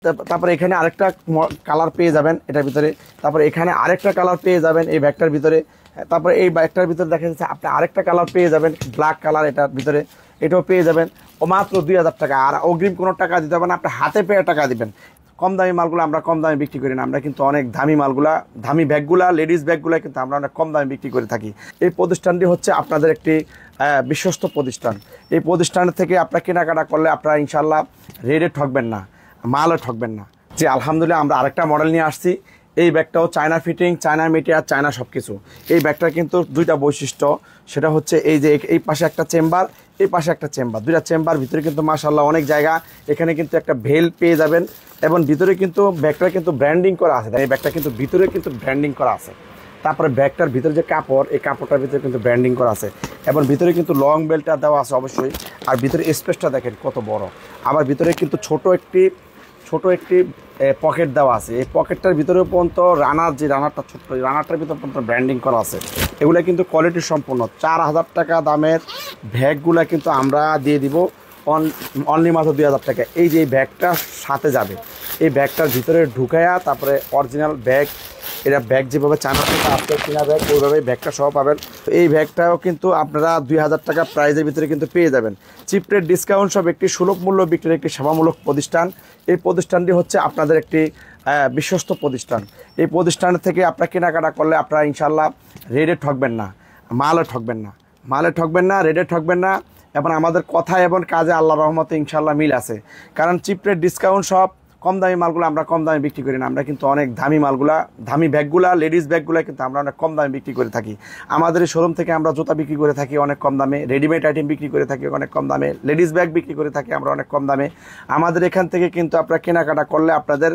তারপরে এখানে আরেকটা কালার পেয়ে যাবেন এটার ভিতরে। তারপরে এখানে আরেকটা কালার পেয়ে যাবেন এই ব্যাগটার ভিতরে। তারপরে এই ব্যাগটার ভিতরে দেখা যাচ্ছে আপনি আরেকটা কালার পেয়ে যাবেন, ব্ল্যাক কালার এটার ভিতরে, এটাও পেয়ে যাবেন ও মাত্র 2000 টাকা। আর অগ্রিম কোনো টাকা দিতে হবে না, আপনি হাতে পেয়ে টাকা দিবেন। কম দামি মালগুলো আমরা কম দামে বিক্রি করি না, আমরা কিন্তু অনেক দামি মালগুলা, দামি ব্যাগগুলা, লেডিস ব্যাগগুলা কিন্তু আমরা অনেক কম দামে বিক্রি করে থাকি। এই প্রতিষ্ঠানটি হচ্ছে আপনাদের একটি বিশ্বস্ত প্রতিষ্ঠান। এই প্রতিষ্ঠান থেকে আপনারা কেনাকাটা করলে আপনারা ইনশাল্লাহ রেটে ঠকবেন না, মালও ঠকবেন না। যে আলহামদুলিল্লাহ আমরা আরেকটা মডেল নিয়ে আসছি। এই ব্যাগটাও China fitting, China material, China সব কিছু। এই ব্যাগটার কিন্তু দুইটা বৈশিষ্ট্য, সেটা হচ্ছে এই যে এই পাশে একটা চেম্বার, এই পাশে একটা চেম্বার, দুইটা চেম্বার, ভিতরে কিন্তু মাশাআল্লাহ অনেক জায়গা। এখানে কিন্তু একটা ভেল পেয়ে যাবেন এবং ভিতরে কিন্তু ব্যাগটা কিন্তু ব্র্যান্ডিং করা আছে। এই ব্যাগটা কিন্তু ভিতরে কিন্তু ব্র্যান্ডিং করা আছে। তারপরে ব্যাগটার ভিতরে যে কাপড়, এই কাপড়টার ভিতরে কিন্তু ব্র্যান্ডিং করা আছে এবং ভিতরে কিন্তু লং বেল্টটা দেওয়া আছে অবশ্যই। আর ভিতরে স্পেসটা দেখেন কত বড়। আবার ভিতরে কিন্তু ছোট একটি পকেট দেওয়া আছে। এই পকেটটার ভিতরে পর্যন্ত রানার, যে রানারটা ছোট্ট, রানারটার ভিতরে পর্যন্ত ব্র্যান্ডিং করা আছে। এগুলো কিন্তু কোয়ালিটি সম্পূর্ণ। 4000 টাকা দামের ব্যাগগুলো কিন্তু আমরা দিয়ে দিব অনলি মাত্র 2000 টাকা। এই যে এই ব্যাগটার সাথে যাবে, এই ব্যাগটার ভিতরে ঢুকায়া তারপরে অরিজিনাল ব্যাগ, এটা ব্যাগ যেভাবে চায়না থেকে আসতে কিনা ব্যাগ, ওইভাবে ব্যাগটা সহ পাবেন। এই ব্যাগটাও কিন্তু আপনারা 2000 টাকা প্রাইজের ভিতরে কিন্তু পেয়ে যাবেন। চিপ রেট, ডিসকাউন্ট সব একটি সুলভ মূল্য বিক্রির একটি সেবামূলক প্রতিষ্ঠান। এই প্রতিষ্ঠানটি হচ্ছে আপনাদের একটি বিশ্বস্ত প্রতিষ্ঠান। এই প্রতিষ্ঠান থেকে আপনারা কেনাকাটা করলে আপনারা ইনশাল্লাহ রেটে ঠকবেন না, মালও ঠকবেন না, রেটে ঠকবেন না। এবং আমাদের কথা এবং কাজে আল্লাহর রহমতে ইনশাল্লাহ মিল আছে। কারণ চিপ রেট, ডিসকাউন্ট সব কম দামি মালগুলো আমরা কম দামে বিক্রি করি না, আমরা কিন্তু অনেক দামি মালগুলা, দামি ব্যাগগুলা, লেডিস ব্যাগগুলো কিন্তু আমরা অনেক কম দামে বিক্রি করে থাকি। আমাদের এই শোরুম থেকে আমরা জুতা বিক্রি করে থাকি অনেক কম দামে, রেডিমেড আইটেম বিক্রি করে থাকি অনেক কম দামে, লেডিস ব্যাগ বিক্রি করে থাকি আমরা অনেক কম দামে। আমাদের এখান থেকে কিন্তু আপনারা কেনাকাটা করলে আপনাদের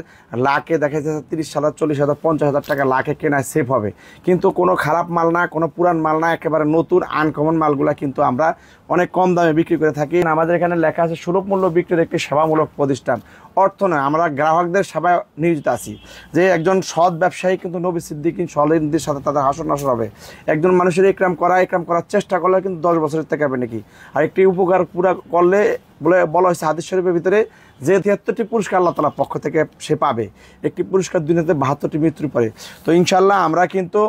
লাখে দেখা যাচ্ছে 30,000, 40,000, 50,000 টাকা লাখে কেনায় সেফ হবে। কিন্তু কোনো খারাপ মাল না, কোনো পুরান মাল না, একেবারে নতুন আনকমন মালগুলা কিন্তু আমরা অনেক কম দামে বিক্রি করে থাকি। আমাদের এখানে লেখা আছে সুলভ মূল্য বিক্রির একটি সেবামূলক প্রতিষ্ঠান। অর্থ নয়, আমরা গ্রাহকদের সেবায় নিয়োজিত আছি। যে একজন সৎ ব্যবসায়ী কিন্তু নবী সিদ্দিকীন সলিনদের সাথে তাদের হাসর নাসর হবে। একজন মানুষের একরাম করার চেষ্টা করলে কিন্তু 10 বছরের থেকে হবে নাকি। আর একটি উপকার পুরা করলে বলা হয়েছে হাদিস শরীফের ভিতরে যে 73টি পুরস্কার আল্লাহ তাআলার পক্ষ থেকে সে পাবে। একটি পুরস্কার দুনিয়াতে 72টি মৃত্যুর পরে। তো ইনশাল্লাহ আমরা কিন্তু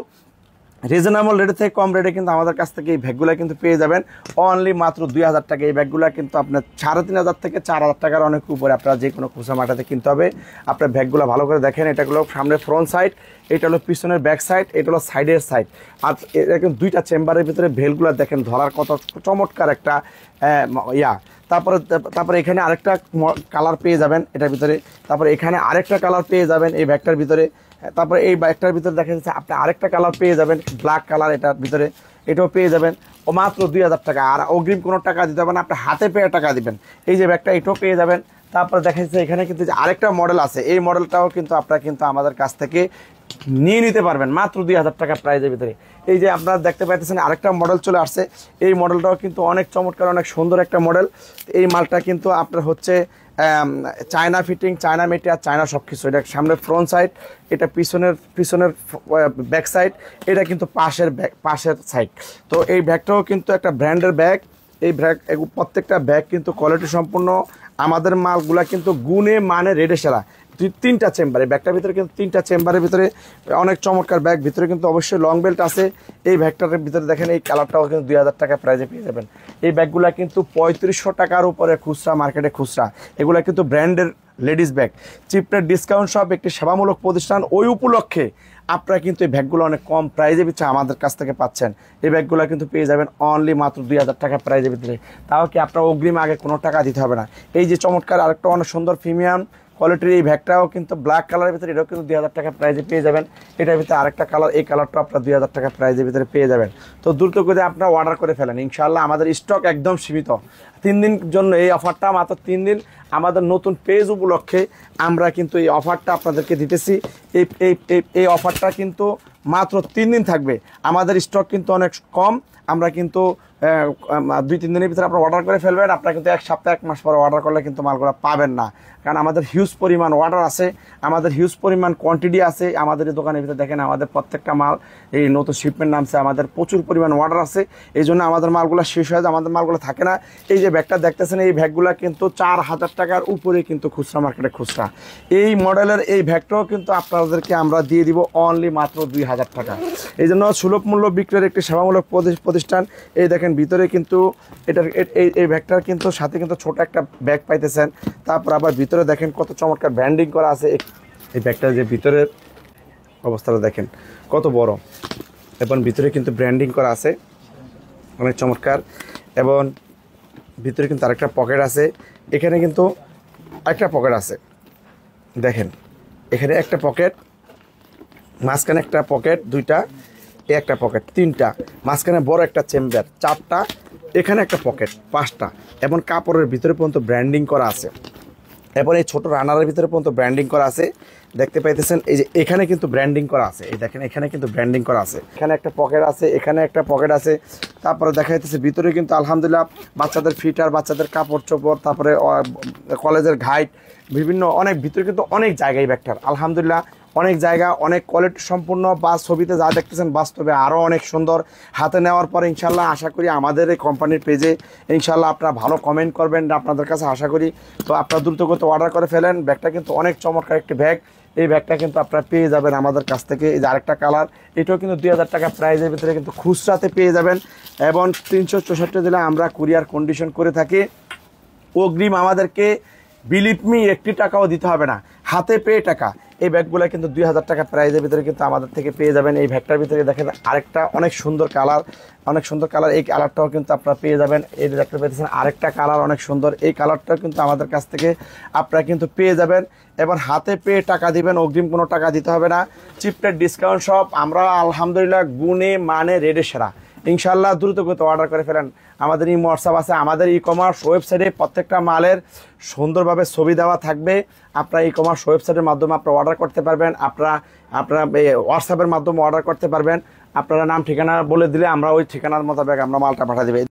রিজনেবল রেটে থেকে কম রেটে কিন্তু আমাদের কাছ থেকে এই ব্যাগগুলো কিন্তু পেয়ে যাবেন অনলি মাত্র 2000 টাকা। এই ব্যাগগুলো কিন্তু আপনার 3500 থেকে 4000 টাকার অনেক উপরে আপনারা যে কোনো খুচরা মার্কেটে কিনতে হবে। আপনার ব্যাগগুলো ভালো করে দেখেন, এটা হলো সামনের ফ্রন্ট সাইড, এটা হলো পিছনের ব্যাক সাইড, এটা হলো সাইডের সাইড। আর এরকম দুইটা চেম্বারের ভিতরে ভেলগুলো দেখেন, ধরার কত চমৎকার একটা তারপরে এখানে আরেকটা কালার পেয়ে যাবেন এটার ভিতরে। তারপরে এখানে আরেকটা কালার পেয়ে যাবেন এই ব্যাগটার ভিতরে। তারপরে এই ব্যাগটার ভিতরে দেখা যাচ্ছে আপনি আরেকটা কালার পেয়ে যাবেন, ব্ল্যাক কালার এটার ভিতরে, এটাও পেয়ে যাবেন ও মাত্র 2000 টাকা। আর অগ্রিম কোনো টাকা দিতে হবে না, আপনি হাতে পেয়ে টাকা দিবেন। এই যে ব্যাগটা, এটাও পেয়ে যাবেন। তারপরে দেখা যাচ্ছে এখানে কিন্তু আরেকটা মডেল আছে, এই মডেলটাও কিন্তু আপনারা কিন্তু আমাদের কাছ থেকে নিয়ে নিতে পারবেন মাত্র 2000 টাকা প্রাইজের ভিতরে। এই যে আপনারা দেখতে পাইতেছেন আরেকটা মডেল চলে আসছে। এই মডেলটাও কিন্তু অনেক চমৎকার, অনেক সুন্দর একটা মডেল। এই মালটা কিন্তু আপনার হচ্ছে China fitting, China material, China সব কিছু। এটা সামনের ফ্রন্ট সাইড, এটা পিছনের ব্যাক সাইড, এটা কিন্তু পাশের সাইড। তো এই ব্যাগটাও কিন্তু একটা ব্র্যান্ডের ব্যাগ। এই ব্যাগ প্রত্যেকটা ব্যাগ কিন্তু কোয়ালিটি সম্পূর্ণ। আমাদের মালগুলা কিন্তু গুণে মানে রেডে সেরা। 3টা চেম্বারে, ব্যাগটার ভিতরে কিন্তু 3টা চেম্বারের ভিতরে অনেক চমৎকার ব্যাগ। ভিতরে কিন্তু অবশ্যই লং বেল্ট আছে। এই ব্যাগটার ভিতরে দেখেন এই কালারটাও কিন্তু 2000 টাকা প্রাইজে পেয়ে যাবেন। এই ব্যাগগুলা কিন্তু 3500 টাকার উপরে খুচরা, মার্কেটে খুচরা। এগুলা কিন্তু ব্র্যান্ডের ladies bag. Chip rate, discount সব একটি সেবামূলক প্রতিষ্ঠান। ওই উপলক্ষে আপনারা কিন্তু এই ব্যাগগুলো অনেক কম প্রাইজে পিছিয়ে আমাদের কাছ থেকে পাচ্ছেন। এই ব্যাগগুলো কিন্তু পেয়ে যাবেন অনলি মাত্র 2000 টাকা প্রাইজের ভিতরে। তাও কি আপনার অগ্রিম আগে কোনো টাকা দিতে হবে না। এই যে চমৎকার আরেকটা অনেক সুন্দর প্রিমিয়াম কোয়ালিটির এই ব্যাগটাও কিন্তু ব্ল্যাক কালারের ভিতরে, এটাও কিন্তু 2000 টাকা প্রাইজে পেয়ে যাবেন। এটার ভিতরে আরেকটা কালার, এই কালারটা আপনার 2000 টাকা প্রাইজের ভিতরে পেয়ে যাবেন। তো দ্রুত করে আপনারা অর্ডার করে ফেলেন। ইনশাআল্লাহ আমাদের স্টক একদম সীমিত, 3 দিন জন্য এই অফারটা, মাত্র 3 দিন। আমাদের নতুন পেজ উপলক্ষে আমরা কিন্তু এই অফারটা আপনাদেরকে দিতেছি। এই অফারটা কিন্তু মাত্র 3 দিন থাকবে। আমাদের স্টক কিন্তু অনেক কম। আমরা কিন্তু 2-3 দিনের ভিতরে আপনারা অর্ডার করে ফেলবেন, আপনারা কিন্তু 1 সপ্তাহ 1 মাস পরে অর্ডার করলে কিন্তু মালগুলো পাবেন না, কারণ আমাদের হিউজ পরিমাণ অর্ডার আছে, আমাদের হিউজ পরিমাণ কোয়ান্টিটি আছে। আমাদের এই দোকানের ভিতরে দেখেন আমাদের প্রত্যেকটা মাল এই নতুন শিপমেন্ট নামছে, আমাদের প্রচুর পরিমাণ অর্ডার আছে, এই জন্য আমাদের মালগুলো শেষ হয়ে যায়, আমাদের মালগুলো থাকে না। এই যে ব্যাগটা দেখতেছেন, এই ব্যাগগুলো কিন্তু 4000 টাকার উপরে কিন্তু খুচরা মার্কেটে খুচরা। এই মডেলের এই ব্যাগটাও কিন্তু আপনাদেরকে আমরা দিয়ে দিব অনলি মাত্র 2000 টাকা। এই জন্য সুলভ মূল্য বিক্রয়ের একটি সেবামূলক প্রতিষ্ঠান। এই দেখেন ভিতরে কিন্তু এটার এই ব্যাগটার কিন্তু সাথে কিন্তু ছোট একটা ব্যাগ পাইতেছেন। তারপর আবার ভিতরে দেখেন কত চমৎকার ব্র্যান্ডিং করা আছে। এই ব্যাগটার যে ভিতরের অবস্থাটা দেখেন কত বড়, এবং ভিতরে কিন্তু ব্র্যান্ডিং করা আছে অনেক চমৎকার। এবং ভিতরে কিন্তু আরেকটা পকেট আছে, এখানে কিন্তু একটা পকেট আছে দেখেন, এখানে একটা পকেট, মাঝখানে একটা পকেট, 2টা, একটা পকেট, 3টা, মাঝখানে বড় একটা চেম্বার, 4টা, এখানে একটা পকেট, 5টা, এবং কাপড়ের ভিতরে পর্যন্ত ব্র্যান্ডিং করা আছে। এরপর এই ছোট রানারের ভিতরে পর্যন্ত ব্র্যান্ডিং করা আছে, দেখতে পাইতেছেন। এই যে এখানে কিন্তু ব্র্যান্ডিং করা আছে, এই দেখেন এখানে কিন্তু ব্র্যান্ডিং করা আছে, এখানে একটা পকেট আছে, এখানে একটা পকেট আছে। তারপরে দেখা যাইতেছে ভিতরে কিন্তু আলহামদুলিল্লাহ বাচ্চাদের ফিটার, বাচ্চাদের কাপড় চোপড়, তারপরে কলেজের গাইড, বিভিন্ন অনেক ভিতরে কিন্তু অনেক জায়গায় ব্যাগটার আলহামদুলিল্লাহ অনেক জায়গা, অনেক কোয়ালিটি সম্পূর্ণ। বা ছবিতে যা দেখতেছেন বাস্তবে আরও অনেক সুন্দর। হাতে নেওয়ার পরে ইনশাল্লাহ আশা করি আমাদের এই কোম্পানির পেজে ইনশাল্লাহ আপনারা ভালো কমেন্ট করবেন, আপনাদের কাছে আশা করি। তো আপনারা দ্রুত করতে অর্ডার করে ফেলেন। ব্যাগটা কিন্তু অনেক চমৎকার একটি ব্যাগ, এই ব্যাগটা কিন্তু আপনারা পেয়ে যাবেন আমাদের কাছ থেকে। এই যে আরেকটা কালার, এটাও কিন্তু 2000 টাকা প্রাইজের ভিতরে কিন্তু খুচরাতে পেয়ে যাবেন, এবং 364 দিনে আমরা কুরিয়ার কন্ডিশন করে থাকি। অগ্রিম আমাদেরকে বিলিভ মি 1 টাকাও দিতে হবে না, হাতে পেয়ে টাকা। এই ব্যাগগুলো কিন্তু 2000 টাকা প্রাইজের ভিতরে কিন্তু আমাদের থেকে পেয়ে যাবেন। এই ব্যাগটার ভিতরে দেখেন আরেকটা অনেক সুন্দর কালার, অনেক সুন্দর কালার, এই কালারটাও কিন্তু আপনারা পেয়ে যাবেন। এই দেখতে পেয়েছেন আরেকটা কালার অনেক সুন্দর, এই কালারটাও কিন্তু আমাদের কাছ থেকে আপনারা কিন্তু পেয়ে যাবেন, এবং হাতে পেয়ে টাকা দিবেন, অগ্রিম কোনো টাকা দিতে হবে না। চিপ রেট ডিসকাউন্ট সব আমরা আলহামদুলিল্লাহ গুণে মানে রেডে সেরা। ইনশাল্লাহ দ্রুত করতে অর্ডার করে ফেলেন। আমাদের এই হোয়াটসঅ্যাপ আছে, আমাদের ই কমার্স ওয়েবসাইটে প্রত্যেকটা মালের সুন্দরভাবে ছবি দেওয়া থাকবে। আপনারা ই কমার্স ওয়েবসাইটের মাধ্যমে আপনারা অর্ডার করতে পারবেন, আপনারা হোয়াটসঅ্যাপের মাধ্যমে অর্ডার করতে পারবেন। আপনারা নাম ঠিকানা বলে দিলে আমরা ওই ঠিকানার মোতাবেক আমরা মালটা পাঠিয়ে দেবে।